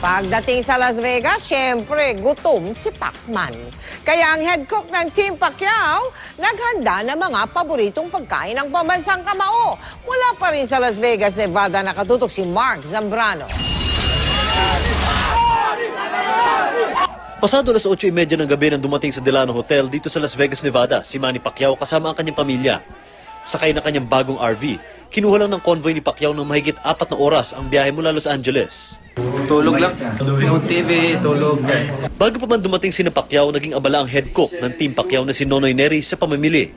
Pagdating sa Las Vegas, syempre, gutom si Pacman. Kaya ang head cook ng Team Pacquiao, naghanda ng mga paboritong pagkain ng pambansang kamao. Mula pa rin sa Las Vegas, Nevada, nakatutok si Mark Zambrano. Pasado alas 8:30 ng gabi nang dumating sa Delano Hotel dito sa Las Vegas, Nevada, si Manny Pacquiao kasama ang kanyang pamilya. Sakay na kanyang bagong RV, kinuha lang ng convoy ni Pacquiao ng mahigit 4 na oras ang biyahe mula Los Angeles. Tulog lang. Yung TV, tulog. Bago pa man dumating si Pacquiao, naging abala ang head cook ng Team Pacquiao na si Nonoy Neri sa pamimili.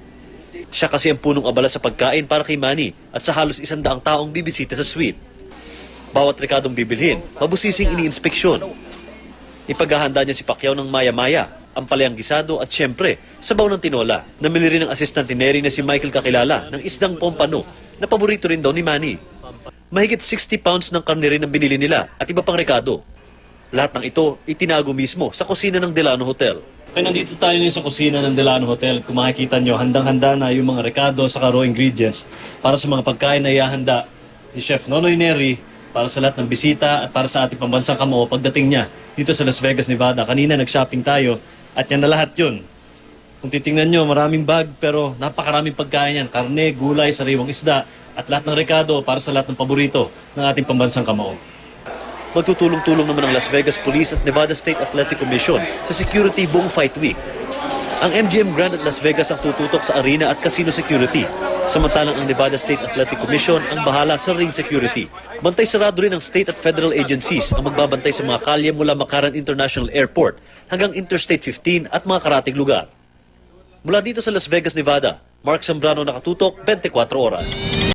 Siya kasi ang punong abala sa pagkain para kay Manny at sa halos 100 taong bibisita sa suite. Bawat rekadong bibilhin, mabusising iniinspeksyon. Ipaghahanda niya si Pacquiao ng maya-maya, ang palayang gisado at syempre, sabaw ng tinola. Namili rin ng assistant ni Neri na si Michael Kakilala ng isdang pompano na paborito rin daw ni Manny. Mahigit 60 pounds ng karne rin ang binili nila at iba pang rekado. Lahat ng ito itinago mismo sa kusina ng Delano Hotel. Kaya nandito tayo ngayon sa kusina ng Delano Hotel. Kung makikita nyo, handang-handa na yung mga rekado sa raw ingredients para sa mga pagkain na ihahanda ni Chef Nonoy Neri para sa lahat ng bisita at para sa ating pambansang kamao pagdating niya dito sa Las Vegas, Nevada. Kanina nag-shopping tayo at yan na lahat yun. Kung titingnan nyo, maraming bag pero napakaraming pagkain yan. Karne, gulay, sariwang isda at lahat ng rekado para sa lahat ng paborito ng ating pambansang kamao. Magtutulong-tulong naman ang Las Vegas Police at Nevada State Athletic Commission sa security buong Fight Week. Ang MGM Grand at Las Vegas ang tututok sa arena at casino security. Samantalang ang Nevada State Athletic Commission ang bahala sa ring security. Bantay sarado rin ang state at federal agencies ang magbabantay sa mga kalye mula Macaran International Airport hanggang Interstate 15 at mga karating lugar. Mula dito sa Las Vegas, Nevada, Mark Zambrano, nakatutok 24 oras.